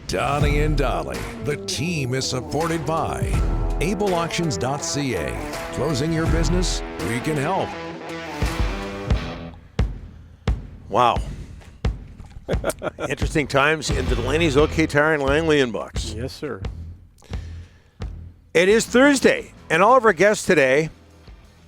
Donnie and Dolly. The team is supported by ableauctions.ca. Closing your business? We can help. Wow. Interesting times in the Delaney's OK Tire and Langley inbox. Yes, sir. It is Thursday, and all of our guests today,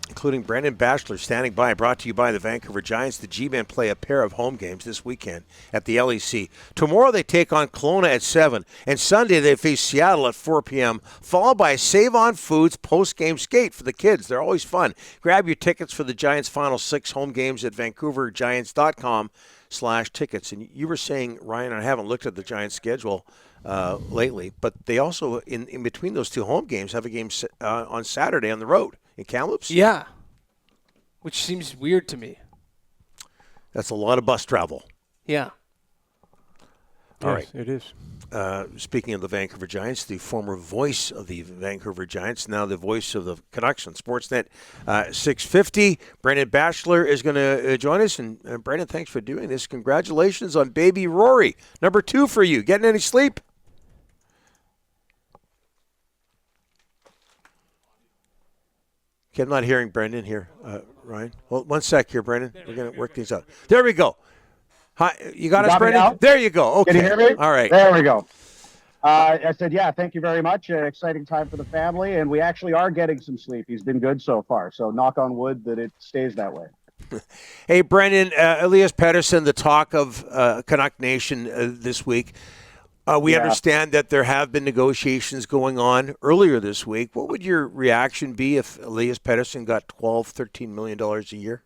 including Brendan Batchelor, standing by, brought to you by the Vancouver Giants. The G-Men play a pair of home games this weekend at the LEC. Tomorrow they take on Kelowna at 7, and Sunday they face Seattle at 4 p.m., followed by a Save On Foods post-game skate for the kids. They're always fun. Grab your tickets for the Giants' final 6 home games at vancouvergiants.com/tickets. And you were saying, Ryan, I haven't looked at the Giants' schedule lately, but they also, in between those 2 home games, have a game on Saturday on the road. In Kamloops? Yeah, which seems weird to me. That's a lot of bus travel. Yeah. All right. It is. Speaking of the Vancouver Giants, the former voice of the Vancouver Giants, now the voice of the Canucks on Sportsnet 650. Brendan Batchelor is going to join us. And Brendan, thanks for doing this. Congratulations on baby Rory. Number 2 for you. Getting any sleep? Okay, I'm not hearing Brendan here, Ryan. Hold one sec here, Brendan. We're going to work these out. There we go. Hi, you got us, Brendan? Now? There you go. Okay. Can you hear me? All right. There we go. I said, yeah, thank you very much. Exciting time for the family, and we actually are getting some sleep. He's been good so far, so knock on wood that it stays that way. Hey, Brendan, Elias Pettersson, the talk of Canuck Nation this week. We understand that there have been negotiations going on earlier this week. What would your reaction be if Elias Pettersson got $12, $13 million a year?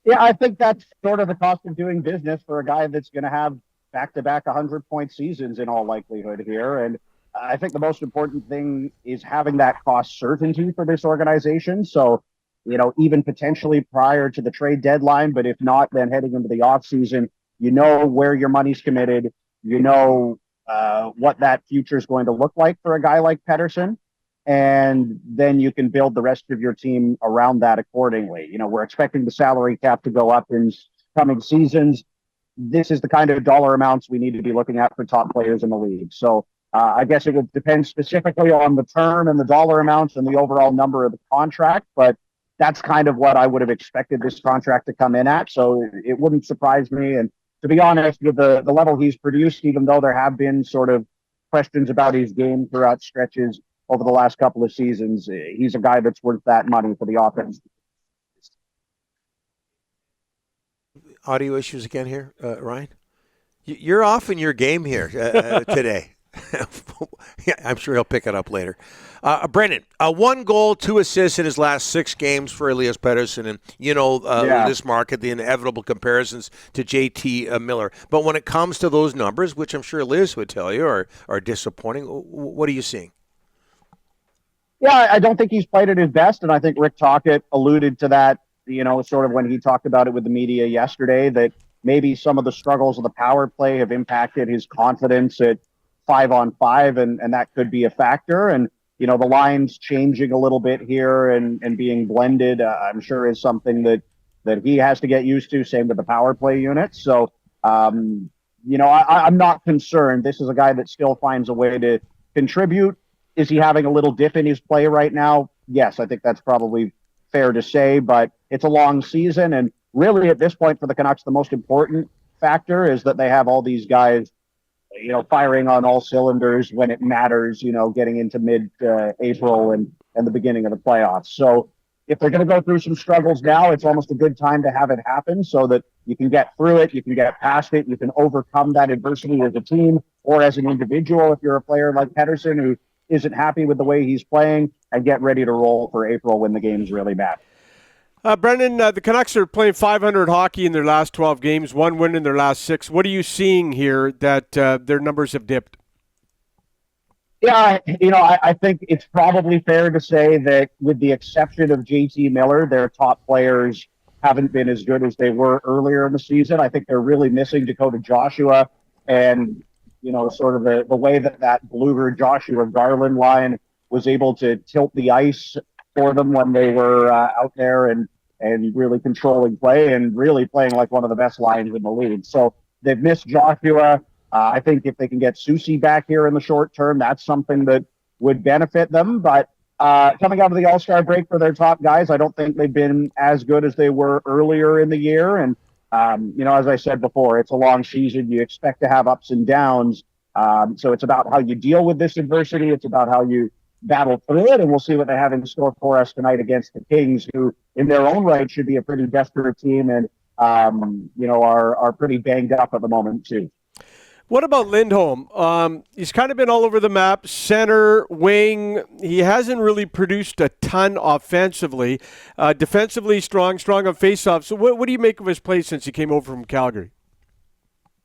Yeah, I think that's sort of the cost of doing business for a guy that's going to have back-to-back 100-point seasons in all likelihood here. And I think the most important thing is having that cost certainty for this organization. So, even potentially prior to the trade deadline, but if not, then heading into the offseason, where your money's committed. What that future is going to look like for a guy like Pettersson, and then you can build the rest of your team around that accordingly. We're expecting the salary cap to go up in coming seasons. This is the kind of dollar amounts we need to be looking at for top players in the league. So I guess it would depend specifically on the term and the dollar amounts and the overall number of the contract, but that's kind of what I would have expected this contract to come in at. So it wouldn't surprise me. And to be honest, with the level he's produced, even though there have been sort of questions about his game throughout stretches over the last couple of seasons, he's a guy that's worth that money for the offense. Audio issues again here, Ryan? You're off in your game here today. Yeah, I'm sure he'll pick it up later. Brendan, 1 goal, 2 assists in his last 6 games for Elias Pettersson. And, this market, the inevitable comparisons to JT Miller. But when it comes to those numbers, which I'm sure Elias would tell you are disappointing, what are you seeing? Yeah, I don't think he's played at his best. And I think Rick Tocchet alluded to that, sort of when he talked about it with the media yesterday, that maybe some of the struggles of the power play have impacted his confidence at 5-on-5, and that could be a factor. And, the lines changing a little bit here and being blended, I'm sure is something that he has to get used to, same with the power play unit. So, I'm not concerned. This is a guy that still finds a way to contribute. Is he having a little dip in his play right now? Yes, I think that's probably fair to say, but it's a long season. And really at this point for the Canucks, the most important factor is that they have all these guys firing on all cylinders when it matters, getting into mid-April and the beginning of the playoffs. So if they're going to go through some struggles now, it's almost a good time to have it happen so that you can get through it, you can get past it, you can overcome that adversity as a team or as an individual if you're a player like Pettersson who isn't happy with the way he's playing, and get ready to roll for April when the games really matter. Brendan, the Canucks are playing .500 hockey in their last 12 games, 1 win in their last 6. What are you seeing here that their numbers have dipped? Yeah, I think it's probably fair to say that with the exception of JT Miller, their top players haven't been as good as they were earlier in the season. I think they're really missing Dakota Joshua and, sort of the way that Bluger Joshua Garland line was able to tilt the ice for them when they were out there and really controlling play and really playing like one of the best lines in the league. So they've missed Joshua. I think if they can get Susie back here in the short term, that's something that would benefit them. But coming out of the All-Star break for their top guys, I don't think they've been as good as they were earlier in the year. And, as I said before, it's a long season. You expect to have ups and downs. So it's about how you deal with this adversity. It's about how you battle through it. And we'll see what they have in store for us tonight against the Kings, who in their own right should be a pretty desperate team and, are pretty banged up at the moment too. What about Lindholm? He's kind of been all over the map, center, wing. He hasn't really produced a ton offensively. Defensively, strong on faceoffs. So what do you make of his play since he came over from Calgary?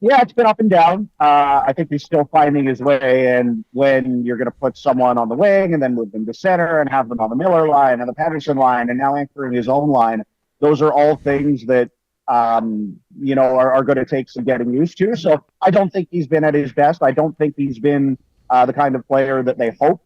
Yeah, it's been up and down. I think he's still finding his way. And when you're going to put someone on the wing and then move them to center and have them on the Miller line and the Pettersson line and now anchoring his own line, those are all things that are going to take some getting used to. So I don't think he's been at his best. I don't think he's been the kind of player that they hoped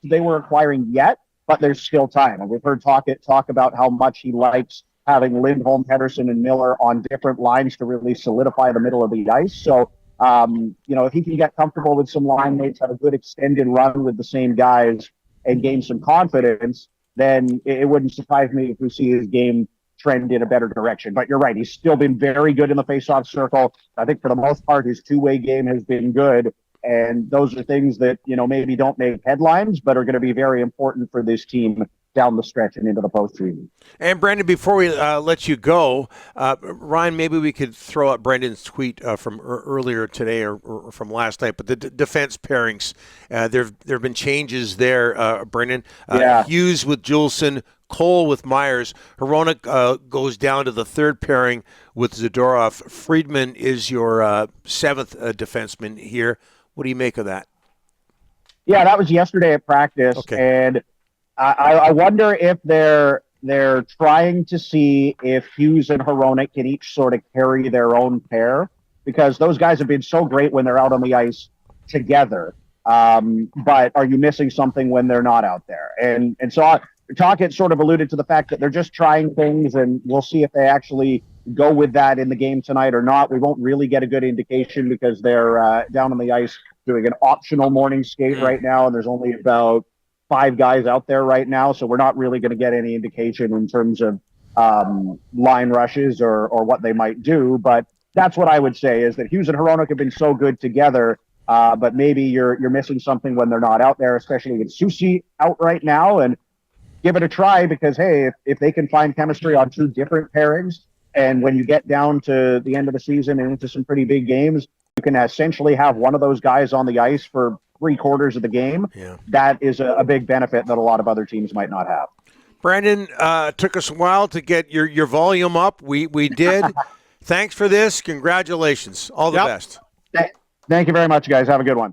they were acquiring yet, but there's still time. And we've heard talk about how much he likes having Lindholm, Pettersson, and Miller on different lines to really solidify the middle of the ice. So, if he can get comfortable with some line mates, have a good extended run with the same guys, and gain some confidence, then it wouldn't surprise me if we see his game trend in a better direction. But you're right, he's still been very good in the faceoff circle. I think for the most part, his two-way game has been good. And those are things that, maybe don't make headlines, but are going to be very important for this team down the stretch and into the postseason. And Brendan, before we let you go, Ryan, maybe we could throw out Brendan's tweet from earlier today or from last night. But the defense pairings, there have been changes there, Brendan. Hughes with Juleson, Cole with Myers. Hronek goes down to the third pairing with Zadorov. Friedman is your seventh defenseman here. What do you make of that? Yeah, that was yesterday at practice, and I wonder if they're trying to see if Hughes and Hronek can each sort of carry their own pair, because those guys have been so great when they're out on the ice together. But are you missing something when they're not out there? And so Talkett sort of alluded to the fact that they're just trying things, and we'll see if they actually go with that in the game tonight or not. We won't really get a good indication because they're down on the ice doing an optional morning skate right now, and there's only about 5 guys out there right now, so we're not really going to get any indication in terms of line rushes or what they might do. But that's what I would say, is that Hughes and Hronek have been so good together, but maybe you're missing something when they're not out there, especially with Susie out right now. And give it a try, because, hey, if they can find chemistry on 2 different pairings, and when you get down to the end of the season and into some pretty big games, you can essentially have one of those guys on the ice for 3/4 of the game. Yeah. That is a big benefit that a lot of other teams might not have. Brandon, took us a while to get your volume up. We did. Thanks for this. Congratulations. All the best. Thank you very much, guys. Have a good one.